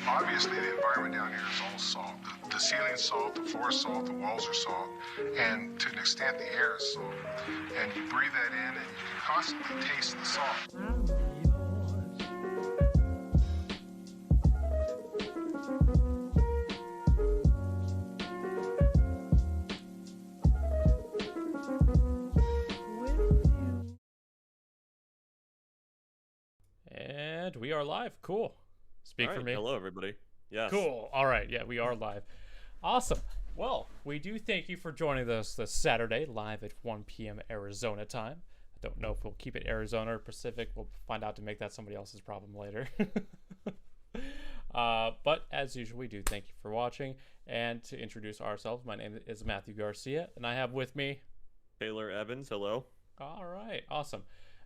Obviously, the environment down here is all salt. The ceiling's salt, the floor is salt, the walls are salt, and to an extent, the air is salt. And you breathe that in, and you can constantly taste the salt. And we are live. Cool. Speak for me. Hello, everybody. Yes. Cool. All right. Yeah, we are live. Awesome. Well, we do thank you for joining us this Saturday, live at 1 p.m. Arizona time. I don't know if we'll keep it Arizona or Pacific. We'll find out to make that somebody else's problem later. But as usual, we do thank you for watching. And to introduce ourselves, my name is Matthew Garcia, and I have with me Taylor Evans. Hello. All right. Awesome.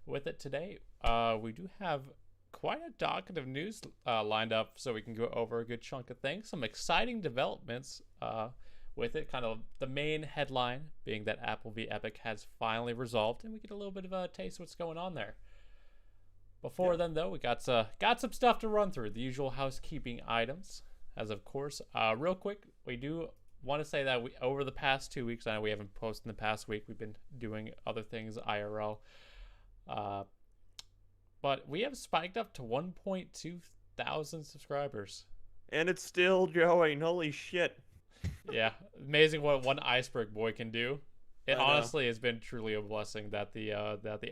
With it today, we do have quite a docket of news lined up, so we can go over a good chunk of things. Some exciting developments with it. Kind of the main headline being that Apple v Epic has finally resolved, and we get a little bit of a taste of what's going on there. Before then, though, we got some stuff to run through. The usual housekeeping items, as of course. Real quick, we do want to say that over the past 2 weeks, I know we haven't posted in the past week. We've been doing other things IRL. But we have spiked up to 1.2 thousand subscribers. And it's still growing. Holy shit. Yeah, amazing what one iceberg boy can do. It honestly has been truly a blessing that the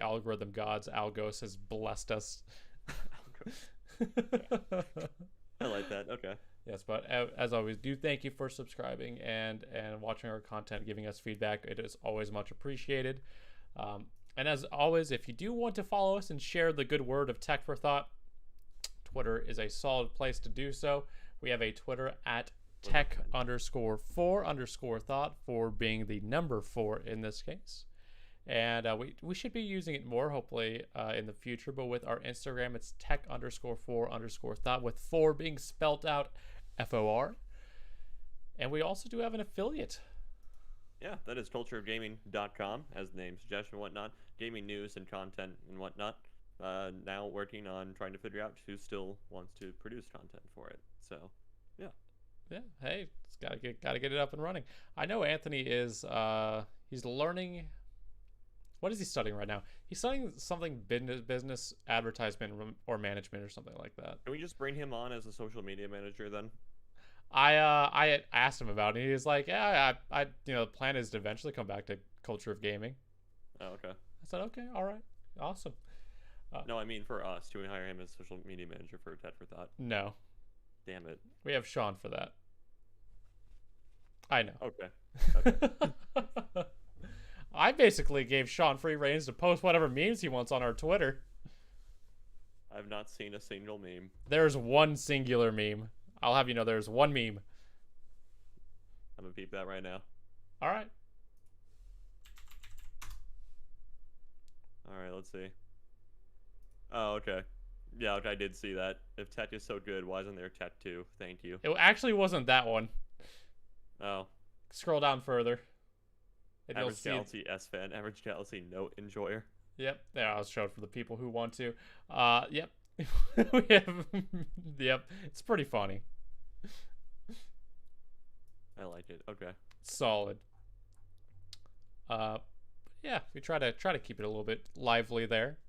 algorithm gods, Algos, has blessed us. I like that. Okay. Yes, but as always, do thank you for subscribing and watching our content, giving us feedback. It is always much appreciated. And as always, if you do want to follow us and share the good word of Tech for Thought, Twitter is a solid place to do so. We have a Twitter at tech_for_thought, for being the number 4 in this case. And we should be using it more, hopefully, in the future. But with our Instagram, it's tech_for_thought, with 4 being spelt out FOR. And we also do have an affiliate. Yeah, that is cultureofgaming.com, as the name suggests and whatnot. Gaming news and content and whatnot. Now working on trying to figure out who still wants to produce content for it. So, yeah. Yeah, hey, it's gotta get it up and running. I know Anthony is he's learning. What is he studying right now? He's studying something business advertisement or management or something like that. Can we just bring him on as a social media manager then? I asked him about it. He was like, yeah, I the plan is to eventually come back to Culture of Gaming. Oh, okay. I said, okay, all right, awesome. No, I mean for us. Do we hire him as social media manager for Tech for Thought? No. Damn it. We have Sean for that. I know. Okay. I basically gave Sean free reins to post whatever memes he wants on our Twitter. I've not seen a single meme. There's one singular meme. I'll have you know there's one meme. I'm gonna peep that right now. All right. All right, let's see. Oh, okay. Yeah, okay, I did see that. If Tech is so good, why isn't there Tech 2? Thank you. It actually wasn't that one. Oh. Scroll down further. And Average Galaxy S fan, Average Galaxy Note Enjoyer. Yep, there I'll show it for the people who want to. Yep. We have, yep, it's pretty funny. I like it. Okay. Solid. Yeah, we try to keep it a little bit lively there,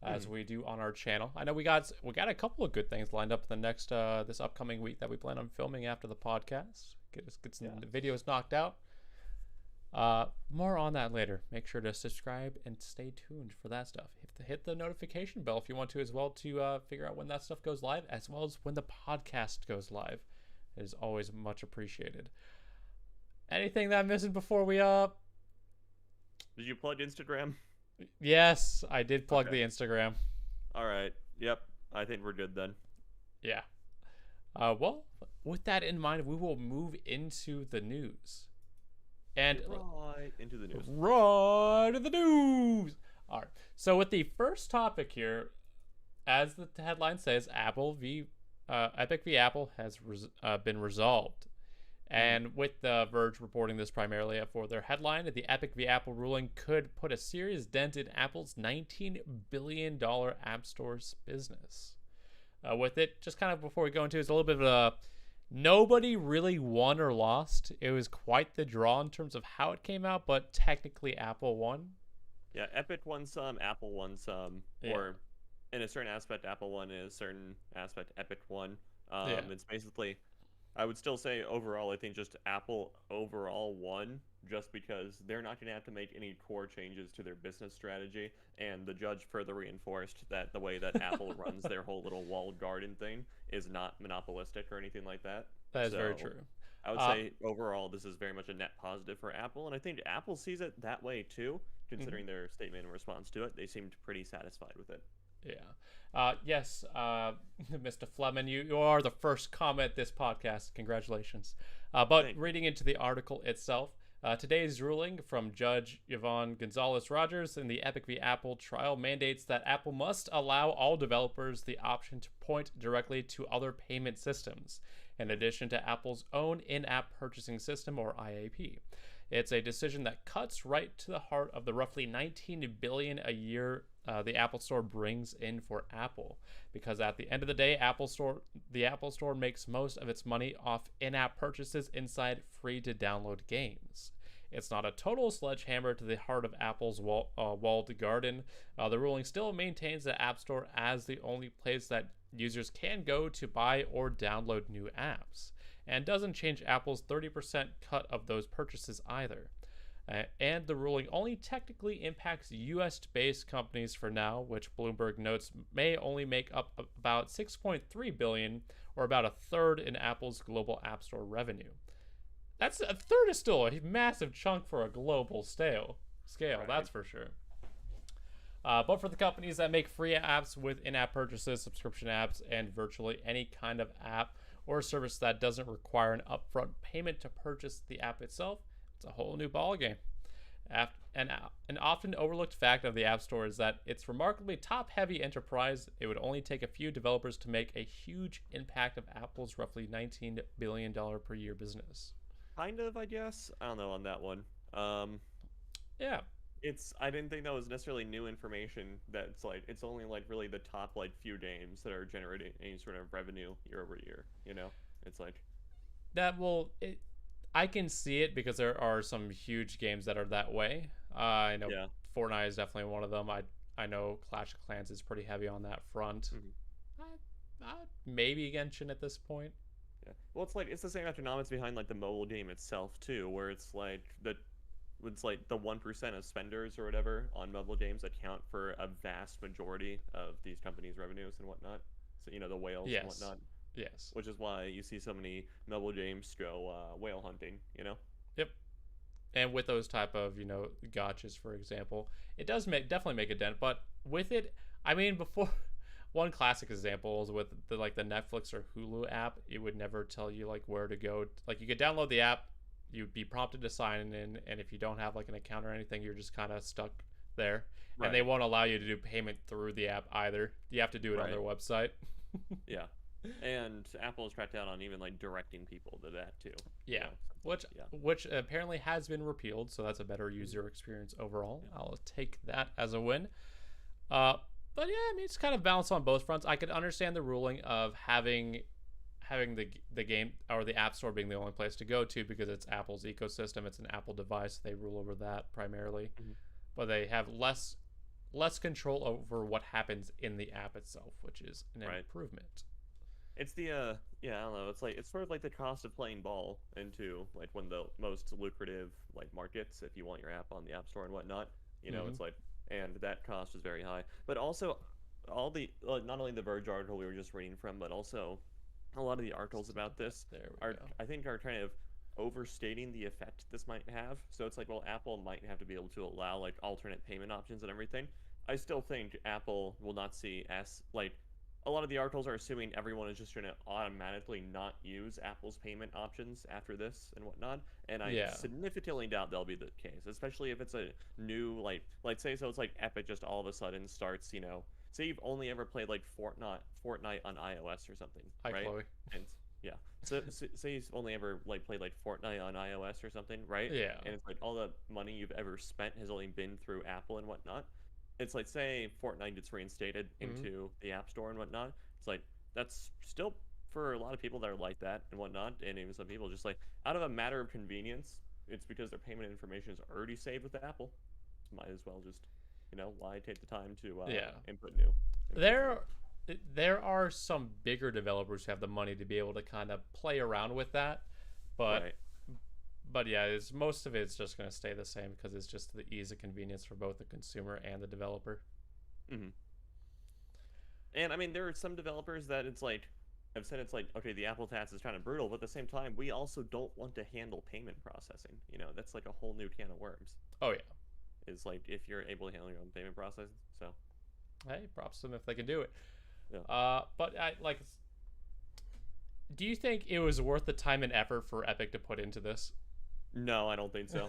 as we do on our channel. I know we got a couple of good things lined up the next this upcoming week that we plan on filming after the podcast. Get some videos knocked out. More on that later. Make sure to subscribe and stay tuned for that stuff. Hit the notification bell if you want to as well, to figure out when that stuff goes live, as well as when the podcast goes live. It is always much appreciated. Anything that I'm missing before we Did you plug Instagram? Yes, I did plug the Instagram. All right. Yep. I think we're good then. Yeah. Well, with that in mind, we will move into the news. And right into the news. Right to the news. All right. So with the first topic here, as the headline says, Epic v Apple has been resolved. And with The Verge reporting this primarily for their headline, the Epic v Apple ruling could put a serious dent in Apple's $19 billion App Store's business. with it. Just kind of before we go into it, it's a little bit of a nobody really won or lost. It was quite the draw in terms of how it came out, but technically Apple won. Yeah, Epic won some, Apple won some, or in a certain aspect, Apple won. In a certain aspect, Epic won. It's basically, I would still say overall, I think just Apple overall won, just because they're not going to have to make any core changes to their business strategy, and the judge further reinforced that the way that Apple runs their whole little walled garden thing is not monopolistic or anything like that. That is very true. I would say overall, this is very much a net positive for Apple, and I think Apple sees it that way too, considering their statement in response to it. They seemed pretty satisfied with it. Yeah. Yes, Mr. Fleming, you are the first comment this podcast. Congratulations. But reading into the article itself, today's ruling from Judge Yvonne Gonzalez-Rogers in the Epic v. Apple trial mandates that Apple must allow all developers the option to point directly to other payment systems, in addition to Apple's own in-app purchasing system, or IAP. It's a decision that cuts right to the heart of the roughly $19 billion a year the Apple Store brings in for Apple, because at the end of the day, the Apple Store makes most of its money off in-app purchases inside free-to-download games. It's not a total sledgehammer to the heart of Apple's walled garden. The ruling still maintains the App Store as the only place that users can go to buy or download new apps, and doesn't change Apple's 30% cut of those purchases either. And the ruling only technically impacts US-based companies for now, which Bloomberg notes may only make up about $6.3 billion, or about a third in Apple's global App Store revenue. That's a third is still a massive chunk for a global scale. Right. That's for sure. But for the companies that make free apps with in-app purchases, subscription apps, and virtually any kind of app or service that doesn't require an upfront payment to purchase the app itself, it's a whole new ballgame. An often overlooked fact of the App Store is that it's remarkably top-heavy enterprise. It would only take a few developers to make a huge impact of Apple's roughly $19 billion per year business. Kind of, I guess. I don't know on that one. Yeah. I didn't think that was necessarily new information. That's like, it's only like really the top like few games that are generating any sort of revenue year over year. You know, it's like that. Well, I can see it because there are some huge games that are that way. I know Fortnite is definitely one of them. I know Clash of Clans is pretty heavy on that front. Maybe Genshin at this point. Yeah. Well, it's the same economics behind like the mobile game itself too, where it's like the 1% of spenders or whatever on mobile games account for a vast majority of these companies' revenues and whatnot. So the whales and whatnot. Yes. Which is why you see so many mobile games go whale hunting. Yep. And with those type of gotchas, for example, it does definitely make a dent. But with it, I mean, before. One classic example is with the Netflix or Hulu app. It would never tell you like where to go. Like you could download the app, you'd be prompted to sign in, and if you don't have like an account or anything, you're just kind of stuck there. Right. And they won't allow you to do payment through the app either. You have to do it on their website. Yeah. And Apple has cracked down on even like directing people to that too. Yeah. Which apparently has been repealed, so that's a better user experience overall. Yeah. I'll take that as a win. But yeah, I mean, it's kind of balanced on both fronts. I could understand the ruling of having the game or the App Store being the only place to go to because it's Apple's ecosystem. It's an Apple device. They rule over that primarily. But they have less control over what happens in the app itself, which is an improvement. It's the I don't know. It's sort of like the cost of playing ball into like one of the most lucrative like markets if you want your app on the App Store and whatnot. It's like. And that cost is very high. But also, all the not only the Verge article we were just reading from, but also a lot of the articles about this I think are kind of overstating the effect this might have. So it's like, well, Apple might have to be able to allow like alternate payment options and everything. I still think Apple will not see a lot of the articles are assuming everyone is just going to automatically not use Apple's payment options after this and whatnot. And I significantly doubt that'll be the case, especially if it's a new, like say, so it's like Epic just all of a sudden starts, say you've only ever played like Fortnite on iOS or something, right? Chloe. And so say you've only ever like played like Fortnite on iOS or something, right? Yeah. And it's like all the money you've ever spent has only been through Apple and whatnot. It's like, say Fortnite gets reinstated into the App Store and whatnot. It's like that's still for a lot of people that are like that and whatnot, and even some people just like out of a matter of convenience. It's because their payment information is already saved with Apple. Might as well just, why take the time to Yeah. input new There, information? there are some bigger developers who have the money to be able to kind of play around with that, but Right. yeah, most of it's just going to stay the same because it's just the ease and convenience for both the consumer and the developer. Hmm. And I mean, there are some developers that it's like, I've said it's like, okay, the Apple tax is kind of brutal, but at the same time, we also don't want to handle payment processing. That's like a whole new can of worms. Oh yeah. Is like if you're able to handle your own payment processing. So, Hey, props to them if they can do it. yeah. But I like. Do you think it was worth the time and effort for Epic to put into this? No, I don't think so.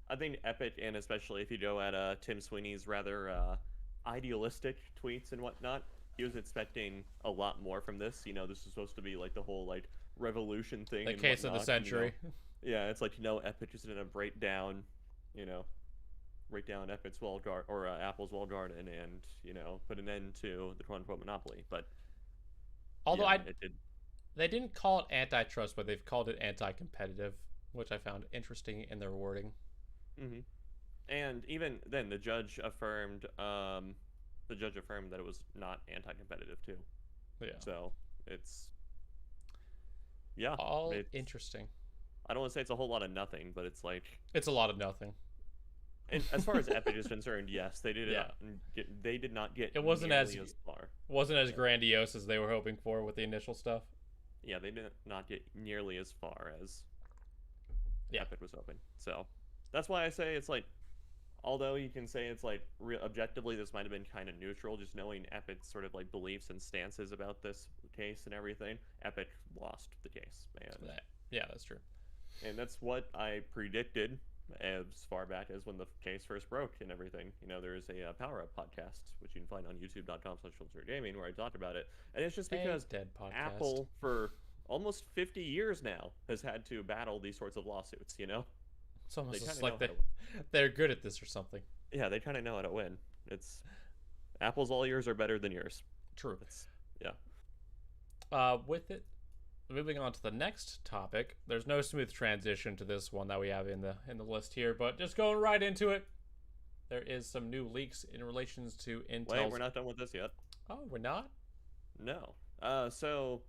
I think Epic, and especially if you go at Tim Sweeney's rather idealistic tweets and whatnot, he was expecting a lot more from this. This is supposed to be like the whole like revolution thing. The and case of the whatnot, century. Yeah, it's like Epic is gonna break down, Epic's walled garden or Apple's walled garden, and put an end to the quote unquote monopoly. But Although yeah, it did. they didn't call it antitrust, but they've called it anti-competitive, which I found interesting in their wording. Hmm. And even then, the judge affirmed that it was not anti-competitive too. Yeah. So it's yeah, All it's, interesting. I don't want to say it's a whole lot of nothing, but it's like, It's a lot of nothing. and as far as Epic is concerned, yes, they did Yeah. they did not get It wasn't nearly as far. Wasn't as grandiose as they were hoping for with the initial stuff. Yeah, they did not get nearly as far as Yeah. Epic was hoping. So that's why I say it's like, although you can say it's like objectively this might have been kind of neutral, just knowing Epic's sort of like beliefs and stances about this case and everything, Epic lost the case, and Yeah, that's true. that's what I predicted as far back as when the case first broke and everything. There is a Power Up podcast, which you can find on youtube.com/culturegaming, where I talk about it. And it's just because dead podcast. Apple, for almost 50 years now, has had to battle these sorts of lawsuits, It's almost They just kinda like know they're good at this or something. Yeah, they kind of know how to win. It's Apple's all yours are better than yours. True. Yeah. With it, moving on to the next topic. There's no smooth transition to this one that we have in the list here, but just going right into it. There is some new leaks in relations to Intel's. Wait, we're not done with this yet. Oh, we're not? No. So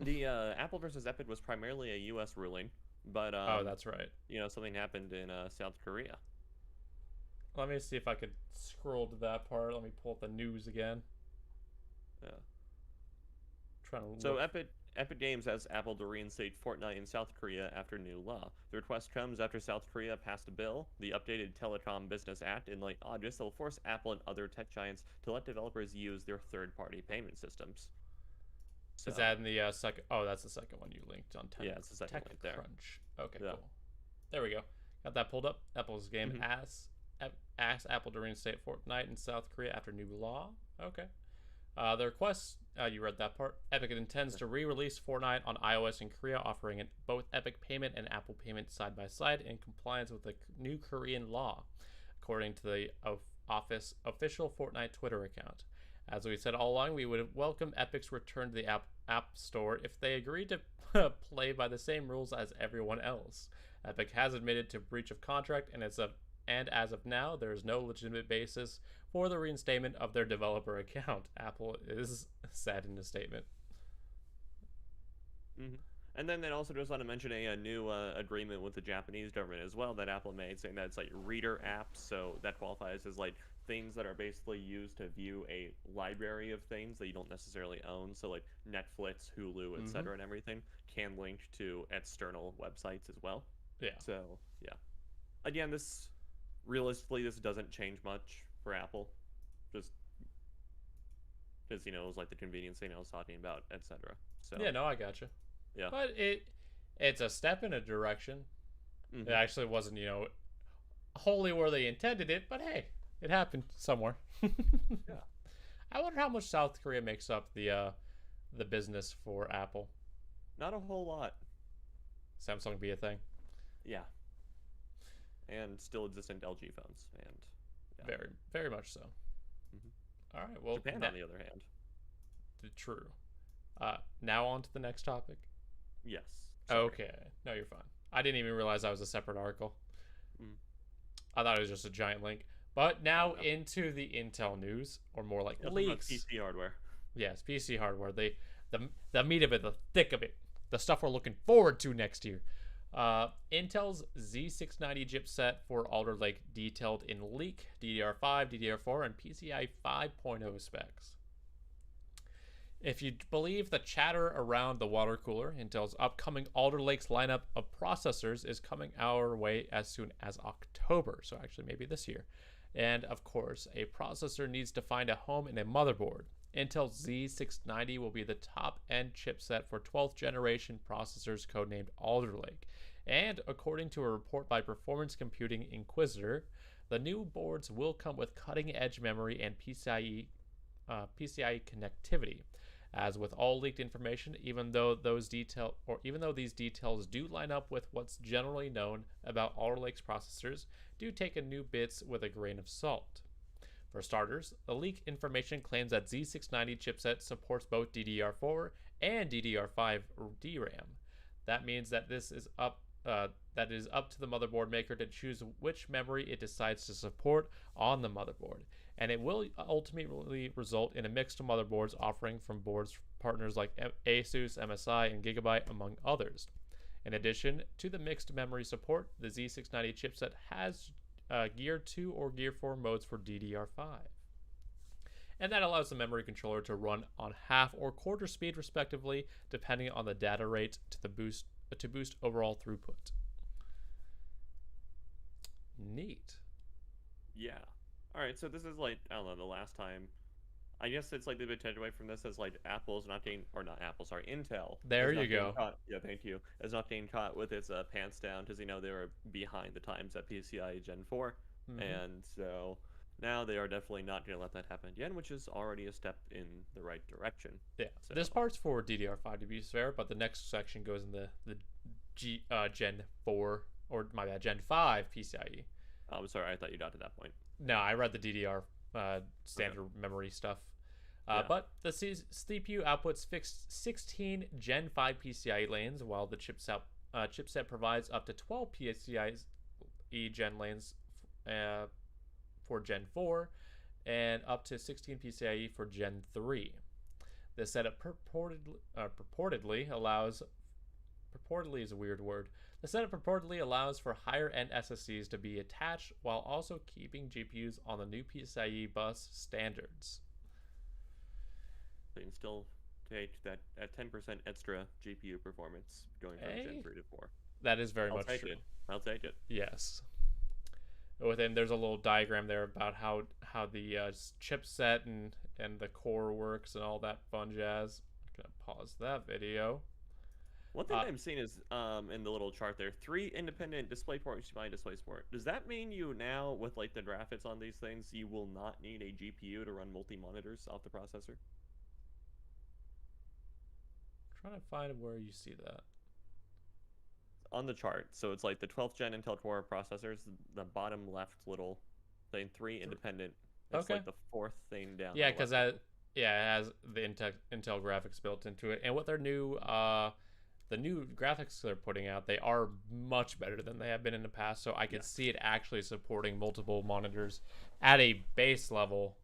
the Apple versus Epic was primarily a U.S. ruling, but Oh, that's right. something happened in South Korea. Let me see if I could scroll to that part. Let me pull up the news again. Yeah. Trying to So look. Epic Games asks Apple to reinstate Fortnite in South Korea after new law. The request comes after South Korea passed a bill, the updated Telecom Business Act, in late August that will force Apple and other tech giants to let developers use their third-party payment systems. So, Is that in the second? Oh, that's the second one you linked on Tech. Yeah, it's the second link there. Crunch. Okay, Yeah. cool. There we go. Got that pulled up. Apple's game Mhm. asks Apple to reinstate Fortnite in South Korea after new law. Okay. The request, you read that part. Epic intends to re-release Fortnite on iOS in Korea, offering both Epic Payment and Apple Payment side by side in compliance with the new Korean law, according to the office official Fortnite Twitter account. As we said all along, we would welcome Epic's return to the App Store if they agreed to play by the same rules as everyone else. Epic has admitted to breach of contract, and as of now, there is no legitimate basis for the reinstatement of their developer account. Apple is said in a statement. Mm-hmm. And then it also goes on to mention a new agreement with the Japanese government as well that Apple made, saying that it's like reader apps, so that qualifies as like things that are basically used to view a library of things that you don't necessarily own. So like Netflix, Hulu, etc., and everything can link to external websites as well. Yeah. So yeah, again, realistically, this doesn't change much for Apple, just because it was like the convenience thing I was talking about, etc. So Yeah, no, I gotcha. Yeah. But it's a step in a direction. Mhm. It actually wasn't, wholly where they intended it, but hey, it happened somewhere. Yeah. I wonder how much South Korea makes up the business for Apple. Not a whole lot. Samsung be a thing. Yeah. And still existent LG phones, and yeah. Very, very much so. Mhm. All right. Well, Japan, on the other hand. true. Now on to the next topic. Yes. Sorry. Okay. No, you're fine. I didn't even realize that was a separate article. I thought it was just a giant link. But now into the Intel news, or more like leaks. PC hardware. Yes, PC hardware. The meat of it, the thick of it, the stuff we're looking forward to next year. Intel's Z690 chipset for Alder Lake detailed in leak DDR5, DDR4, and PCI 5.0 specs. If you believe the chatter around the water cooler, Intel's upcoming Alder Lake's lineup of processors is coming our way as soon as October, so actually maybe this year. And of course, a processor needs to find a home in a motherboard. Intel's Z690 will be the top-end chipset for 12th generation processors codenamed Alder Lake. And according to a report by Performance Computing Inquisitor, the new boards will come with cutting-edge memory and PCIe connectivity. As with all leaked information, even though these details do line up with what's generally known about Alder Lake's processors, do take a new bits with a grain of salt. For starters, the leaked information claims that Z690 chipset supports both DDR4 and DDR5 DRAM. That means that it is up to the motherboard maker to choose which memory it decides to support on the motherboard, and it will ultimately result in a mixed motherboards offering from boards partners like Asus, MSI, and Gigabyte, among others. In addition to the mixed memory support, the Z690 chipset has Gear 2 or Gear 4 modes for DDR5. And that allows the memory controller to run on half or quarter speed respectively, depending on the data rate to boost overall throughput. Neat. Yeah. Alright, so this is like, I don't know, the last time. I guess it's like they've been taken away from this as like Intel. There you go. Yeah, thank you. As not getting caught with its pants down because, they were behind the times at PCIe Gen 4. And so now they are definitely not going to let that happen again, which is already a step in the right direction. Yeah, so this part's for DDR5 to be fair, but the next section goes in the Gen 4, or my bad, Gen 5 PCIe. Oh, I'm sorry, I thought you got to that point. No, I read the DDR standard memory stuff. But the CPU outputs fixed 16 Gen 5 PCIe lanes, while the chipset provides up to 12 PCIe Gen lanes for Gen 4 and up to 16 PCIe for Gen 3. The setup purportedly allows... Purportedly is a weird word. The setup purportedly allows for higher-end SSDs to be attached while also keeping GPUs on the new PCIe bus standards. So you can still take that at 10% extra GPU performance going from Gen 3 to 4. That is very much true. I'll take it. Yes. Within there's a little diagram there about how the chipset and the core works and all that fun jazz. I'm gonna pause that video. One thing I'm seeing is in the little chart there, 3 independent DisplayPort HDMI DisplayPort. Does that mean you now, with like the graphics on these things, you will not need a GPU to run multi-monitors off the processor? I'm trying to find where you see that. On the chart, so it's like the 12th gen Intel Core processors, the bottom left little thing, 3 independent. It's like the 4th thing down. Yeah, because it has the Intel graphics built into it, and what their new the new graphics they're putting out, they are much better than they have been in the past. So I could see it actually supporting multiple monitors at a base level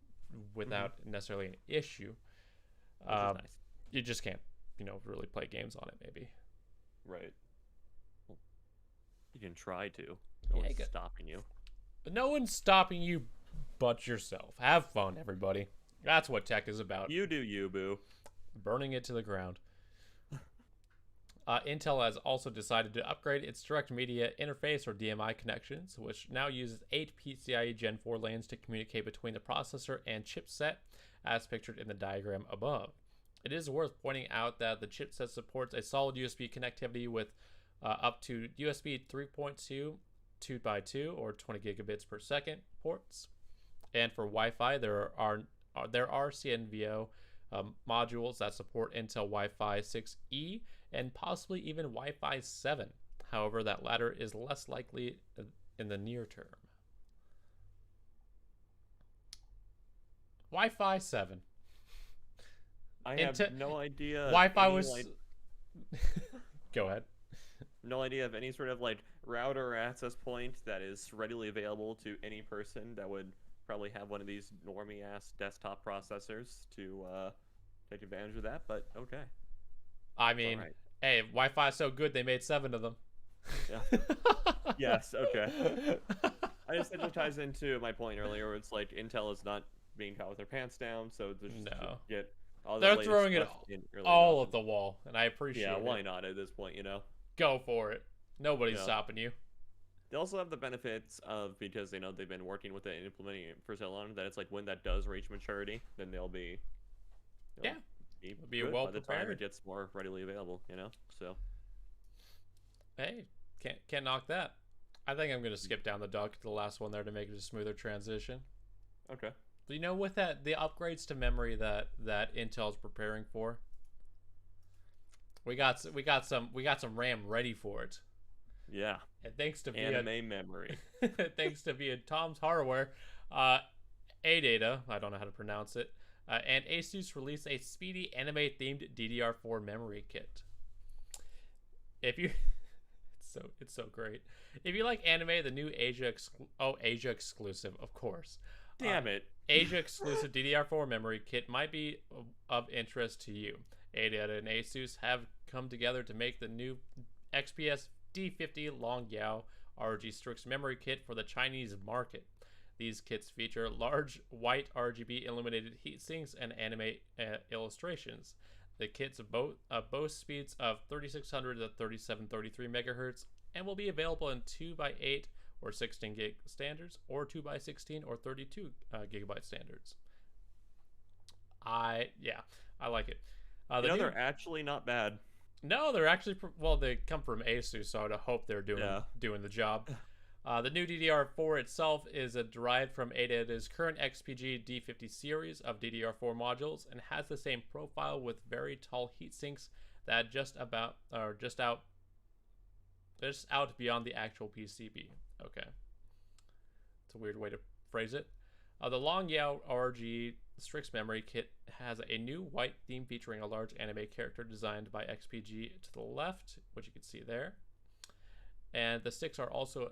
without necessarily an issue. Which is nice. You just can't, really play games on it, maybe. Right. Well, you can try to. No one's stopping you. No one's stopping you but yourself. Have fun, everybody. That's what tech is about. You do you, boo. Burning it to the ground. Intel has also decided to upgrade its direct media interface, or DMI, connections, which now uses 8 PCIe Gen 4 lanes to communicate between the processor and chipset, as pictured in the diagram above. It is worth pointing out that the chipset supports a solid USB connectivity with up to USB 3.2 2x2 or 20 gigabits per second ports, and for Wi-Fi there are CNVO modules that support Intel Wi-Fi 6E and possibly even Wi-Fi 7. However, that latter is less likely in the near term. Wi-Fi 7. I have no idea. Wi-Fi any, was. like, Go ahead. no idea of any sort of like router or access point that is readily available to any person that would probably have one of these normie ass desktop processors to take advantage of that. But okay. I mean, Alright. hey, Wi-Fi is so good they made 7 of them. Yeah. Yes. Okay. I just think it ties into my point earlier, where it's like Intel is not being caught with their pants down, so they're just No. get all the They're latest throwing it stuff in early all adoption. at the wall, and I appreciate Yeah, it. why not at this point, you know? Go for it. Nobody's Yeah. stopping you. They also have the benefits of, because they know they've been working with it and implementing it for so long, that it's like when that does reach maturity, then they'll be Yeah. Be good well by the time prepared. it gets more readily available, you know? So Hey, can't knock that. I think I'm gonna skip down the dock to the last one there to make it a smoother transition. okay. But you know, with that, the upgrades to memory that Intel's preparing for, we got some RAM ready for it. Yeah. And thanks to Anime memory. thanks to via Tom's Hardware, ADATA, I don't know how to pronounce it, and Asus released a speedy anime-themed DDR4 memory kit. If you, it's so great. If you like anime, the new Asia exclusive, of course. Damn it. Asia exclusive DDR4 memory kit might be of interest to you. ADATA and Asus have come together to make the new XPS D50 Long Yao RG Strix memory kit for the Chinese market. These kits feature large white RGB illuminated heatsinks and anime illustrations. The kits boast speeds of 3600 to 3733 megahertz and will be available in 2x8 or 16 gig standards, or 2x16 or 32 gigabyte standards. I like it. They're actually not bad. No, they're actually well. They come from Asus, so I hope they're doing the job. The new DDR4 itself is derived from ADATA's current XPG D50 series of DDR4 modules and has the same profile with very tall heatsinks that just out beyond the actual PCB. Okay, it's a weird way to phrase it. The Long Yao RG Strix memory kit has a new white theme featuring a large anime character designed by XPG to the left, which you can see there. And the sticks are also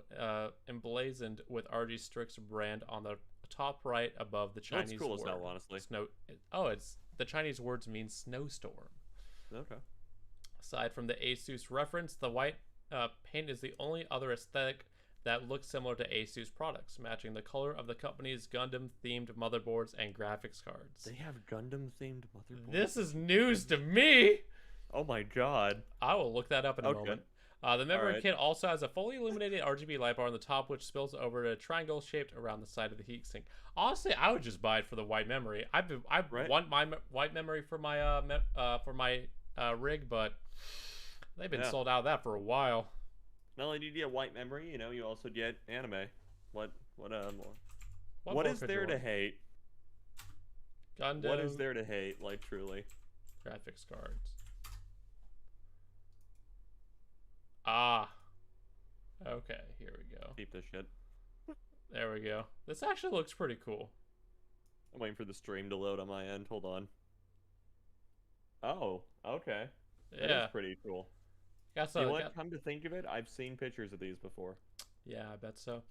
emblazoned with RG Strix brand on the top right above the Chinese That's cool word. as hell, honestly. It's the Chinese words mean snowstorm. Okay. Aside from the Asus reference, the white paint is the only other aesthetic that looks similar to Asus products, matching the color of the company's Gundam-themed motherboards and graphics cards. They have Gundam-themed motherboards? This is news to me! Oh my god. I will look that up in a moment. The memory kit also has a fully illuminated RGB light bar on the top, which spills over to a triangle shaped around the side of the heatsink. Honestly, I would just buy it for the white memory. I want my white memory for my rig, but they've been sold out of that for a while. Not only do you get white memory, you know, you also get anime. What is there to hate? Gundam. What is there to hate? Like, truly. Graphics cards. Ah. Okay, here we go. Keep this shit. There we go. This actually looks pretty cool. I'm waiting for the stream to load on my end. Hold on. Oh, okay. That is pretty cool. You know what? Come to think of it, I've seen pictures of these before. Yeah, I bet so.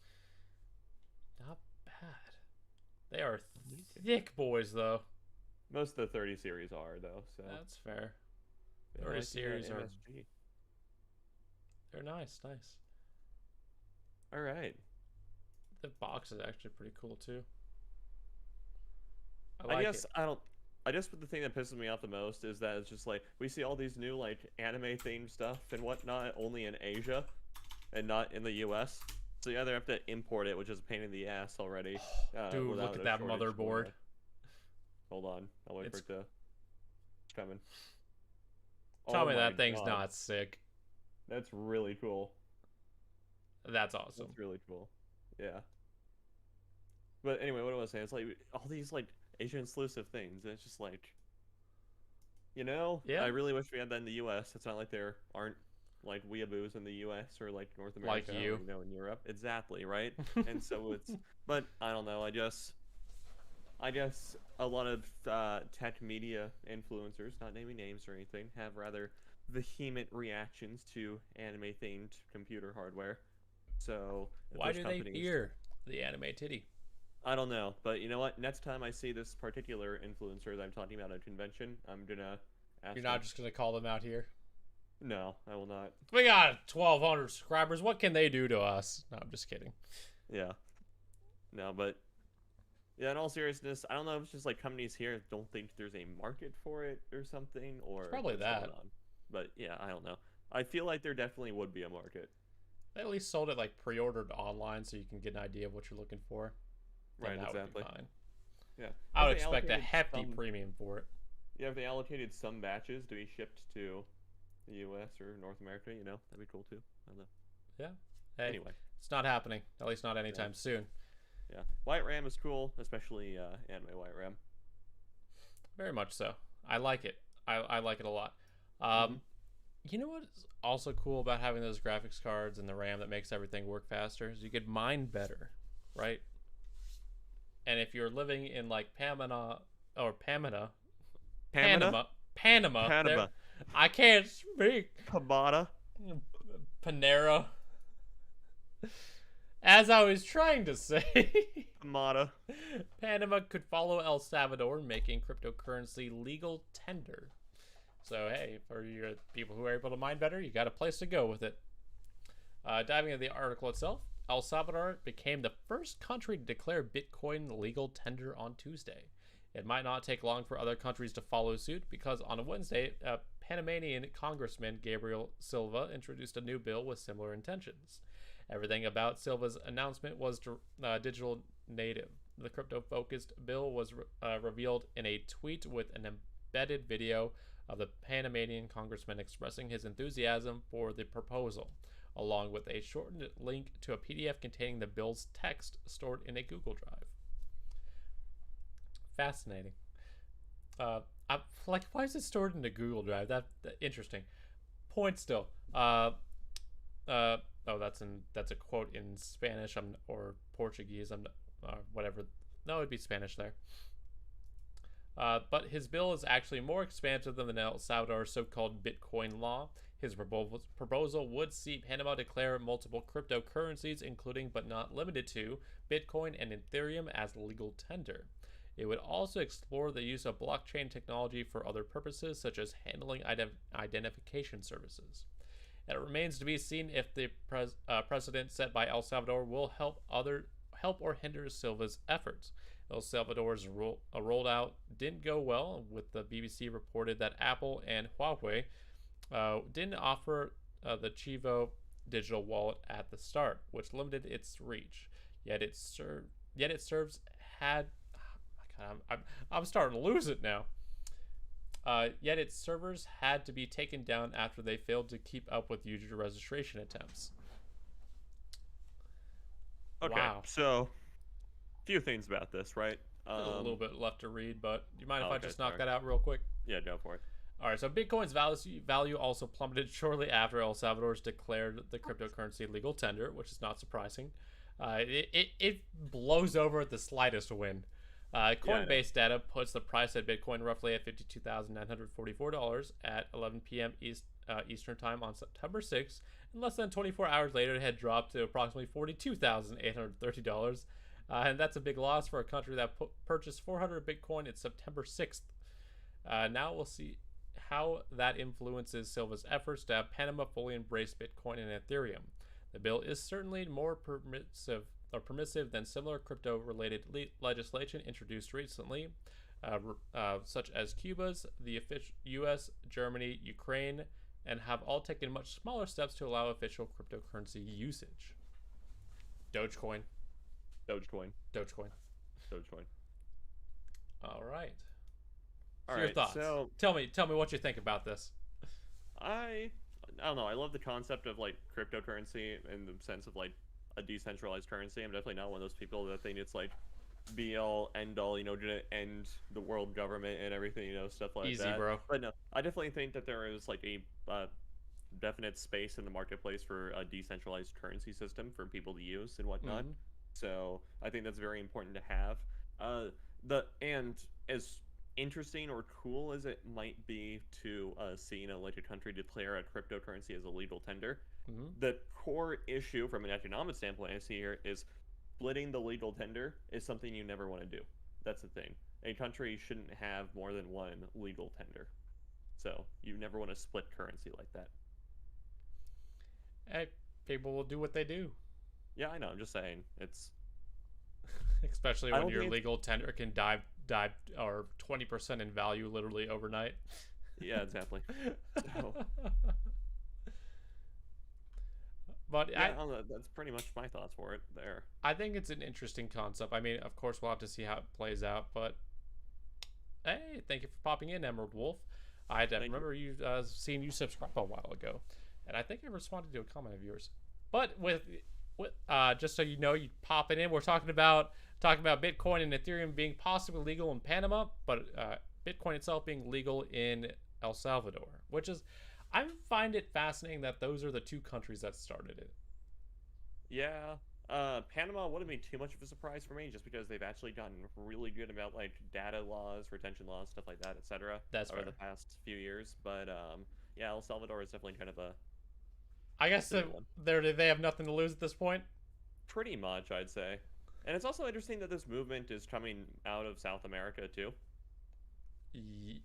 Not bad. They are thick boys, though. Most of the 30 series are, though. So that's fair. Yeah, 30 like series are. MSG. They're nice. All right. The box is actually pretty cool too. I guess the thing that pisses me off the most is that it's just like we see all these new like anime themed stuff and whatnot only in Asia and not in the US. So you either have to import it, which is a pain in the ass already. Dude, look at that motherboard. Hold on, I'll wait for it to come in. Tell me that thing's not sick. That's really cool. That's awesome. That's really cool. Yeah. But anyway, what I was saying, it's like all these like Asian exclusive things. And it's just like, you know, I really wish we had that in the U.S. It's not like there aren't like weeaboos in the U.S. or like North America, like you, or, in Europe. Exactly, right? And so it's, but I don't know. I guess a lot of tech media influencers, not naming names or anything, have rather vehement reactions to anime-themed computer hardware. So if Why those do they companies, fear the anime titty? I don't know, but you know what? Next time I see this particular influencer that I'm talking about at a convention, I'm gonna ask You're them. not just gonna call them out here. No, I will not. We got 1,200 subscribers. What can they do to us? No, I'm just kidding. Yeah. No, but yeah, in all seriousness, I don't know if it's just like companies here don't think there's a market for it or something, or Probably what's that. going on. But yeah, I don't know. I feel like there definitely would be a market. They at least sold it like pre-ordered online, so you can get an idea of what you're looking for. Then Right, that exactly. would be fine. Yeah. I If would they expect a allocated hefty some- premium for it. Yeah, if they allocated some batches to be shipped to the U.S. or North America, that'd be cool too. I don't know. Yeah. Hey, Anyway, it's not happening. At least not anytime soon. yeah, White RAM is cool, especially anime White RAM. Very much so. I like it. I like it a lot. You know what's also cool about having those graphics cards and the RAM that makes everything work faster is you could mine better, right? And if you're living in like Panama, Panama. there- I can't speak. Panama. Panera. As I was trying to say, Panama. Panama could follow El Salvador, making cryptocurrency legal tender. So hey, for your people who are able to mine better, you got a place to go with it. Diving into the article itself, El Salvador became the first country to declare Bitcoin legal tender on Tuesday. It might not take long for other countries to follow suit because on Wednesday, Panamanian Congressman Gabriel Silva introduced a new bill with similar intentions. Everything about Silva's announcement was digital native. The crypto-focused bill was revealed in a tweet with an embedded video of the Panamanian congressman expressing his enthusiasm for the proposal, along with a shortened link to a PDF containing the bill's text stored in a Google Drive. Fascinating. I'm like, why is it stored in a Google Drive? That interesting. Point still. Oh, that's a quote in Spanish. Or Portuguese. Whatever. No, it'd be Spanish there. But his bill is actually more expansive than the El Salvador's so-called Bitcoin law. His proposal would see Panama declare multiple cryptocurrencies, including but not limited to Bitcoin and Ethereum, as legal tender. It would also explore the use of blockchain technology for other purposes, such as handling identification services. It remains to be seen if the precedent set by El Salvador will help or hinder Silva's efforts. El Salvador's rollout didn't go well, with the BBC reported that Apple and Huawei didn't offer the Chivo digital wallet at the start, which limited its reach. Yet I'm starting to lose it now. Yet its servers had to be taken down after they failed to keep up with user registration attempts. Okay, wow. So few things about this, right? There's a little bit left to read, but do you mind if I just knock sorry. that out real quick? Yeah, go for it. All right, so Bitcoin's value also plummeted shortly after El Salvador's declared the cryptocurrency legal tender, which is not surprising. It blows over at the slightest win. Coinbase data puts the price of Bitcoin roughly at $52,944 at 11 p.m. Eastern Time on September 6th, and less than 24 hours later, it had dropped to approximately $42,830. And that's a big loss for a country that purchased 400 Bitcoin in September 6th. Now we'll see how that influences Silva's efforts to have Panama fully embrace Bitcoin and Ethereum. The bill is certainly more permissive than similar crypto-related legislation introduced recently, such as Cuba's, the U.S., Germany, Ukraine, and have all taken much smaller steps to allow official cryptocurrency usage. Dogecoin. All right. So your thoughts. So tell me what you think about this. I don't know. I love the concept of like cryptocurrency in the sense of like a decentralized currency. I'm definitely not one of those people that think it's like be all end all, gonna end the world government and everything, stuff like Easy, that. bro. But no, I definitely think that there is like a definite space in the marketplace for a decentralized currency system for people to use and whatnot. Mm-hmm. So I think that's very important to have. And as interesting or cool as it might be to see, like a country declare a cryptocurrency as a legal tender, Hmm. the core issue from an economic standpoint I see here is splitting the legal tender is something you never want to do. That's the thing. A country shouldn't have more than one legal tender. So you never want to split currency like that. Hey, people will do what they do. Yeah, I know. I'm just saying. It's. Especially I when don't your think it's. legal tender can dive or 20% in value literally overnight. Yeah, exactly. So But yeah, I don't know, that's pretty much my thoughts for it there. I think it's an interesting concept. I mean, of course, we'll have to see how it plays out. But hey, thank you for popping in, Emerald Wolf. I Thank you. remember you seeing you subscribe a while ago, and I think I responded to a comment of yours. But with just so you know, you popping in, we're talking about Bitcoin and Ethereum being possibly legal in Panama, but Bitcoin itself being legal in El Salvador, which is I find it fascinating that those are the two countries that started it. Yeah. Panama wouldn't be too much of a surprise for me, just because they've actually gotten really good about like data laws, retention laws, stuff like that, etc. That's over the fair. past few years. But yeah, El Salvador is definitely kind of a I guess silly one. they have nothing to lose at this point. Pretty much, I'd say. And it's also interesting that this movement is coming out of South America too,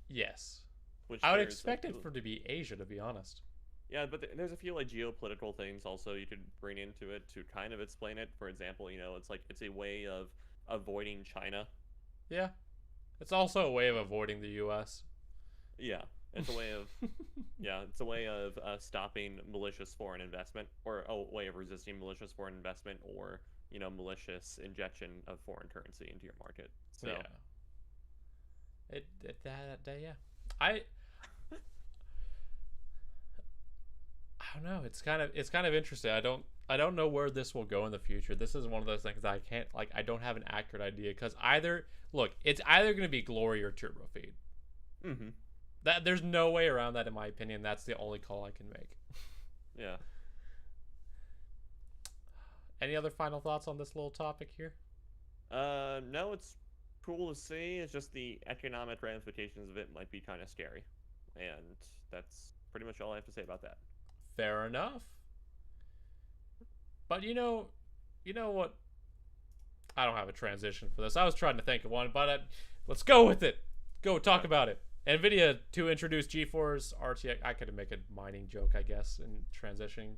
Yes, which I would there's a expect it few. for to be Asia, to be honest. Yeah, but there's a few like geopolitical things also you could bring into it to kind of explain it. For example, it's like it's a way of avoiding China. Yeah, it's also a way of avoiding the U.S. Yeah, it's a way of yeah, it's a way of stopping malicious foreign investment, or a way of resisting malicious foreign investment, or malicious injection of foreign currency into your market. So Yeah, that yeah. I I don't know. It's kind of interesting. I don't know where this will go in the future. This is one of those things that I can't like. I don't have an accurate idea because it's either going to be glory or turbo feed. hmm That there's no way around that in my opinion. That's the only call I can make. yeah. Any other final thoughts on this little topic here? No, it's cool to see. It's just the economic ramifications of it might be kind of scary, and that's pretty much all I have to say about that. Fair enough. But you know what? I don't have a transition for this. I was trying to think of one, but let's go with it. Go talk Okay. about it. Nvidia to introduce GeForce RTX. I could make a mining joke, I guess, in transitioning.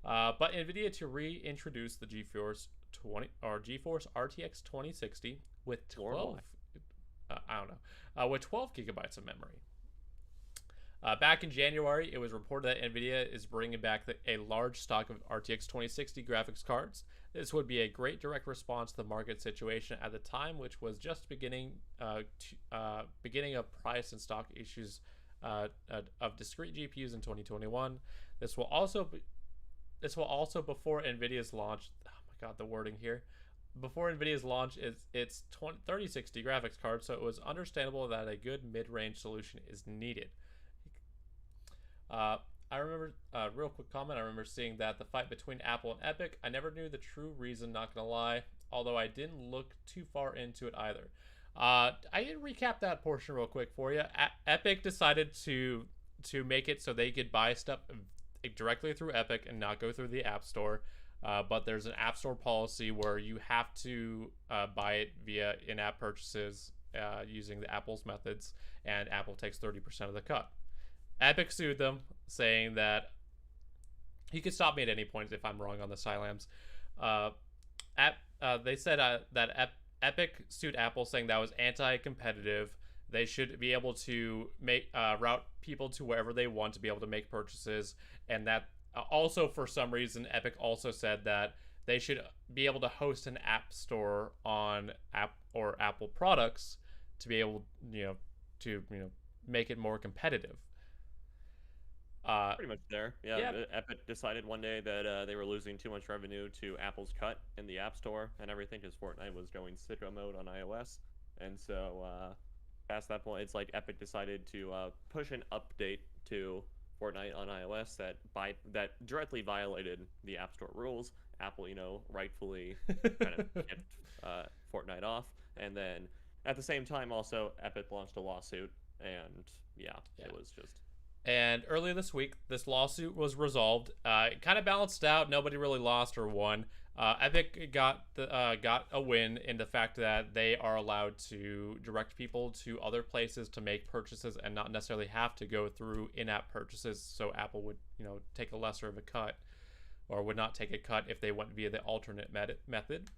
But Nvidia to reintroduce the GeForce RTX 2060 with Lord, 12. why? I don't know. With 12 gigabytes of memory. Back in January, it was reported that Nvidia is bringing back a large stock of RTX 2060 graphics cards. This would be a great direct response to the market situation at the time, which was just beginning of price and stock issues of discrete GPUs in 2021. This will also before Nvidia's launch. Oh my god, the wording here. Before Nvidia's launch its 3060 graphics card, so it was understandable that a good mid-range solution is needed. Uh, I remember, real quick comment. I remember seeing that the fight between Apple and Epic. I never knew the true reason. Not gonna lie, although I didn't look too far into it either. I did recap that portion real quick for you. Epic decided to make it so they could buy stuff directly through Epic and not go through the App Store. But there's an App Store policy where you have to buy it via in-app purchases using the Apple's methods, and Apple takes 30% of the cut. Epic sued them, saying that he could stop me at any point if I'm wrong on the Silams. Uh, they said that Epic sued Apple, saying that was anti-competitive. They should be able to make route people to wherever they want to be able to make purchases, and that also for some reason Epic also said that they should be able to host an app store on Apple products to be able to make it more competitive. Uh, Pretty much there. Yeah, yeah, Epic decided one day that they were losing too much revenue to Apple's cut in the App Store and everything, because Fortnite was going sicko mode on iOS. And so, past that point, it's like Epic decided to push an update to Fortnite on iOS that directly violated the App Store rules. Apple, rightfully kind of kept Fortnite off, and then at the same time, also Epic launched a lawsuit, and yeah, Yeah. it was just. And earlier this week, this lawsuit was resolved. It kind of balanced out. Nobody really lost or won. Epic got a win in the fact that they are allowed to direct people to other places to make purchases and not necessarily have to go through in-app purchases. So Apple would, take a lesser of a cut, or would not take a cut if they went via the alternate method.